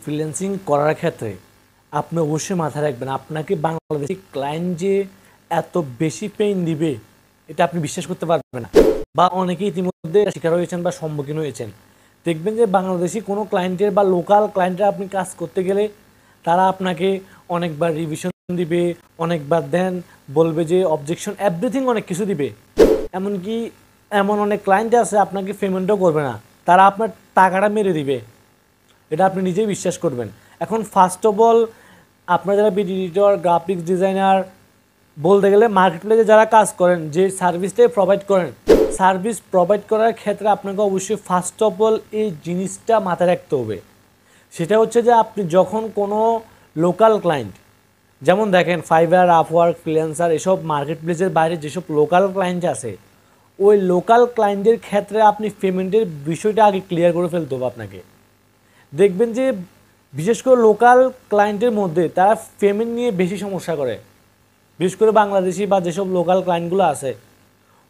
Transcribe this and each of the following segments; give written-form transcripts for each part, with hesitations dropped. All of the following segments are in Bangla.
ফ্রিল্যান্সিং করার ক্ষেত্রে আপনি অবশ্যই মাথায় রাখবেন আপনাকে বাংলাদেশি ক্লায়েন্ট যে এত বেশি পেইন দিবে এটা আপনি বিশ্বাস করতে পারবেন না, বা অনেকেই ইতিমধ্যে শিকার হয়েছেন বা সম্মুখীন হয়েছেন। দেখবেন যে বাংলাদেশি কোনো ক্লায়েন্টের বা লোকাল ক্লায়েন্টের আপনি কাজ করতে গেলে তারা আপনাকে অনেকবার রিভিশন দিবে, অনেকবার দেন বলবে যে অবজেকশন এভরিথিং অনেক কিছু দিবে। এমনকি এমন অনেক ক্লায়েন্ট আছে আপনাকে পেমেন্টও করবে না, তারা আপনার টাকাটা মেরে দিবে। এটা আপনি নিজেই বিশ্বাস করবেন। এখন ফার্স্ট অফ অল আপনারা যারা ভিডিও এডিটর, গ্রাফিক্স ডিজাইনার, বলতে গেলে মার্কেট প্লেসে যারা কাজ করেন, যে সার্ভিসটাই প্রোভাইড করেন, সার্ভিস প্রোভাইড করার ক্ষেত্রে আপনাকে অবশ্যই ফার্স্ট অফ অল এই জিনিসটা মাথায় রাখতে হবে। সেটা হচ্ছে যে আপনি যখন কোনো লোকাল ক্লায়েন্ট, যেমন দেখেন ফাইবার, আপওয়ার্ক, ফ্রিল্যান্সার, এসব মার্কেট প্লেসের বাইরে যেসব লোকাল ক্লায়েন্ট আছে, ওই লোকাল ক্লায়েন্টের ক্ষেত্রে আপনি পেমেন্টের বিষয়টা আগে ক্লিয়ার করে ফেলতে হবে আপনাকে। দেখবেন যে বিশেষ করে লোকাল ক্লায়েন্টের মধ্যে তারা পেমেন্ট নিয়ে বেশি সমস্যা করে। বিশেষ করে বাংলাদেশি বা যেসব লোকাল ক্লায়েন্টগুলো আছে,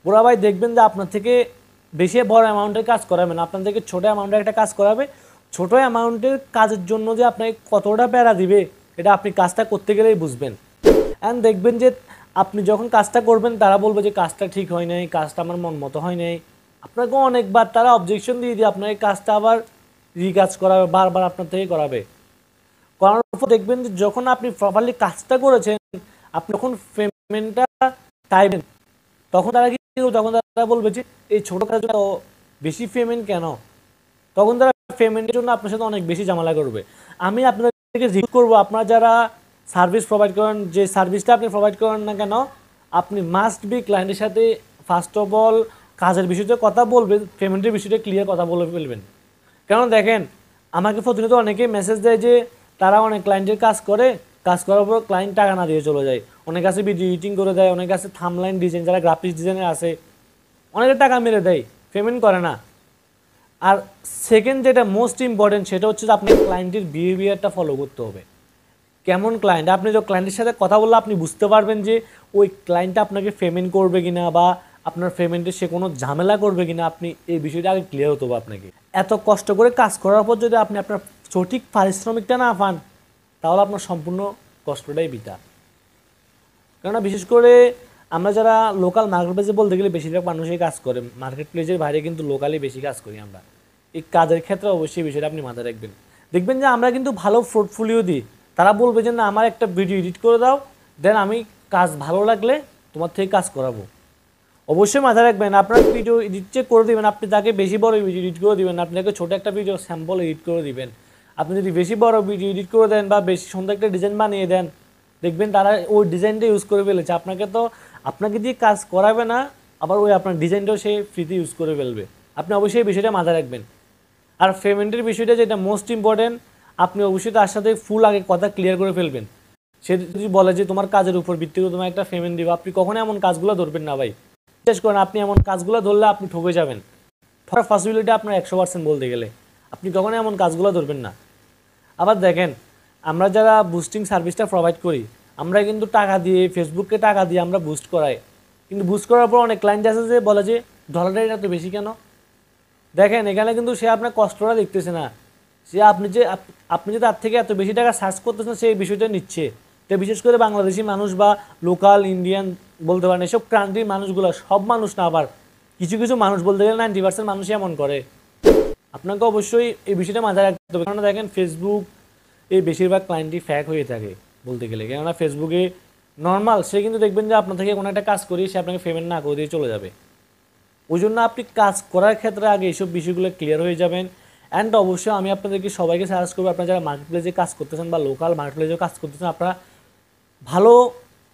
ওরা ভাই দেখবেন যে আপনার থেকে বেশি বড় অ্যামাউন্টের কাজ করাবে না, আপনার থেকে ছোটো অ্যামাউন্টের একটা কাজ করাবে। ছোটো অ্যামাউন্টের কাজের জন্য যে আপনাকে কতটা প্যারা দিবে এটা আপনি কাজটা করতে গেলেই বুঝবেন। অ্যান্ড দেখবেন যে আপনি যখন কাজটা করবেন তারা বলবে যে কাজটা ঠিক হয় নাই, কাজটা আমার মন মতো হয় নাই। আপনাকে অনেকবার তারা অবজেকশন দিয়ে আপনার এই কাজটা আবার রিকাজ করাবে, বারবার আপনার থেকে করাবে। করার পর দেখবেন যে যখন আপনি প্রপারলি কাজটা করেছেন, আপনি যখন পেমেন্টটা চাইবেন তখন তারা বলবে যে এই ছোটো কাজটা বেশি পেমেন্ট কেন। তখন তারা পেমেন্টের জন্য আপনার সাথে অনেক বেশি ঝামেলা করবে। আমি আপনাদেরকে রিকোয়েস্ট করবো, আপনারা যারা সার্ভিস প্রোভাইড করেন, যে সার্ভিসটা আপনি প্রোভাইড করেন না কেন, আপনি মাস্ট বি ক্লায়েন্টের সাথে ফার্স্ট অফ অল কাজের বিষয়টা কথা বলবেন, পেমেন্টের বিষয়টা ক্লিয়ার কথা বলে ফেলবেন। কারণ দেখেন, আমাকে প্রতিনিয়ত অনেকেই মেসেজ দেয় যে তারা অনেক ক্লায়েন্টের কাজ করার পর ক্লায়েন্ট টাকা না দিয়ে চলে যায়। অনেক কাছে ভিডিও এডিটিং করে দেয়, অনেক কাছে থাম্বনেইল ডিজাইন, যারা গ্রাফিক্স ডিজাইনার আছে অনেকের টাকা মেরে দেয়, পেমেন্ট করে না। আর সেকেন্ড যেটা মোস্ট ইম্পর্টেন্ট, সেটা হচ্ছে যে আপনি ক্লায়েন্টের বিহেভিয়ারটা ফলো করতে হবে। কেমন ক্লায়েন্ট, আপনি যে ক্লায়েন্টের সাথে কথা বললে আপনি বুঝতে পারবেন যে ওই ক্লায়েন্টটা আপনাকে পেমেন্ট করবে কিনা, বা আপনার পেমেন্টে সে কোনো ঝামেলা করবে কিনা। আপনি এই বিষয়টা আগে ক্লিয়ার হতে হবে আপনাকে। এত কষ্ট করে কাজ করার পর যদি আপনি আপনার সঠিক পারিশ্রমিকটা না পান, তাহলে আপনার সম্পূর্ণ কষ্টটাই বৃথা। কেননা বিশেষ করে আমরা যারা লোকাল মার্কেট প্লেসে বলতে গেলে বেশিরভাগ মানুষই কাজ করে, মার্কেট প্লেসের বাইরে কিন্তু লোকালি বেশি কাজ করি আমরা। এই কাজের ক্ষেত্রে অবশ্যই বিষয়টা আপনি মাথায় রাখবেন। দেখবেন যে আমরা কিন্তু ভালো পোর্টফোলিও দিই, তারা বলবে যে না আমার একটা ভিডিও এডিট করে দাও, দেন আমি কাজ ভালো লাগলে তোমার থেকে কাজ করাবো। অবশ্যই মাথায় রাখবেন, আপনার ভিডিও এডিট চেক করে দেবেন, আপনি তাকে বেশি বড় ভিডিও এডিট করে দেবেন, আপনি তাকে ছোটো একটা ভিডিও স্যাম্পল এডিট করে দিবেন। আপনি যদি বেশি বড় ভিডিও এডিট করে দেন বা বেশি সুন্দর একটা ডিজাইন বানিয়ে দেন, দেখবেন তারা ওই ডিজাইনটা ইউজ করে ফেলেছে। আপনাকে দিয়ে কাজ করাবে না, আবার ওই আপনার ডিজাইনটাও সে ফ্রিতে ইউজ করে ফেলবে। আপনি অবশ্যই এই বিষয়টা মাথায় রাখবেন। আর পেমেন্টের বিষয়টা যেটা মোস্ট ইম্পর্টেন্ট, আপনি অবশ্যই তার সাথে ফুল আগে কথা ক্লিয়ার করে ফেলবেন। সে যদি বলে যে তোমার কাজের উপর ভিত্তি করে তোমার একটা পেমেন্ট দিব, আপনি কখনোই এমন কাজগুলো ধরবেন না ভাই। বিশেষ করেন আপনি এমন কাজগুলো ধরলে আপনি ঠকে যাবেন। ঠকার পসিবিলিটি আপনার 100% বলতে গেলে, আপনি কখনোই এমন কাজগুলো ধরবেন না। আবার দেখেন, আমরা যারা বুস্টিং সার্ভিসটা প্রোভাইড করি, আমরা কিন্তু টাকা দিয়ে, ফেসবুককে টাকা দিয়ে আমরা বুস্ট করাই, কিন্তু বুস্ট করার পর অনেক ক্লায়েন্ট আছে যে বলে যে ডলারটা এটা তো বেশি কেন। দেখেন এখানে কিন্তু সে আপনার কষ্টটা দেখতেছে না, সে আপনি যে তার থেকে এত বেশি টাকা সার্চ করতেছেন সেই বিষয়টা নিচ্ছে। তো বিশেষ করে বাংলাদেশি মানুষ বা লোকাল ইন্ডিয়ান বলতে পারেন, এসব কান্ট্রির মানুষগুলো, সব মানুষ না, আবার কিছু কিছু মানুষ বলতে গেলে 90% মানুষই এমন করে। আপনাকে অবশ্যই এই বিষয়টা মাথায় রাখতে হবে। কেননা দেখেন ফেসবুক এই বেশিরভাগ ক্লায়েন্টই ফ্যাক হয়ে থাকে বলতে গেলে। কেননা ফেসবুকে নর্মাল সে কিন্তু দেখবেন যে আপনার থেকে কোনো একটা কাজ করি সে আপনাকে পেমেন্ট না করে দিয়ে চলে যাবে। ওই জন্য আপনি কাজ করার ক্ষেত্রে আগে এইসব বিষয়গুলো ক্লিয়ার হয়ে যাবেন। অ্যান্ড অবশ্যই আমি আপনাদেরকে সবাইকে সাজেস্ট করবো, আপনারা যারা মার্কেট প্লেসে কাজ করতেছেন বা লোকাল মার্কেট প্লেসেও কাজ করতেছেন, আপনারা ভালো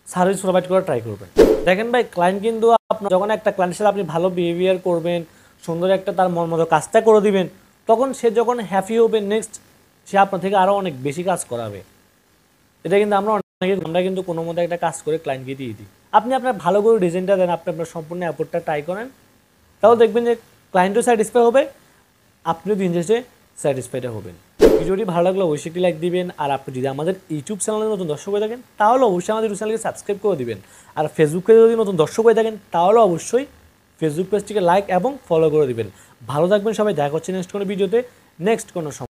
সার্ভিস প্রোভাইড করার ট্রাই করবেন। দেখেন ভাই, ক্লায়েন্ট কিন্তু আপনার যখন একটা ক্লায়েন্টের সাথে আপনি ভালো বিহেভিয়ার করবেন, সুন্দর একটা তার মন মতো কাজটা করে দিবেন, তখন সে যখন হ্যাপি হবে, নেক্সট সে আপনার থেকে আরও অনেক বেশি কাজ করাবে। এটা কিন্তু আমরা কিন্তু কোনো মতো একটা কাজ করে ক্লায়েন্টকে দিয়ে দিই। আপনি আপনার ভালো করে ডিজাইনটা দেন, আপনি আপনার সম্পূর্ণ অ্যাপোর্টটা ট্রাই করেন, তাহলে দেখবেন যে ক্লায়েন্টও স্যাটিসফাই হবে, আপনিও দিন শেষে স্যাটিসফাইড হবেন। ভিডিওটি ভালো লাগলে অবশ্যই একটি লাইক দিবেন। আর আপনি যদি আমাদের ইউটিউব চ্যানেলে নতুন দর্শক হয়ে থাকেন তাহলে অবশ্যই আমাদের ইউটিউব চ্যানেলকে সাবস্ক্রাইব করে দিবেন। আর ফেসবুক পেজে যদি নতুন দর্শক হয়ে থাকেন তাহলে অবশ্যই ফেসবুক পেজটিকে লাইক এবং ফলো করে দিবেন। ভালো থাকবেন সবাই, দেখা হচ্ছে নেক্সট কোনো ভিডিওতে, নেক্সট কোনো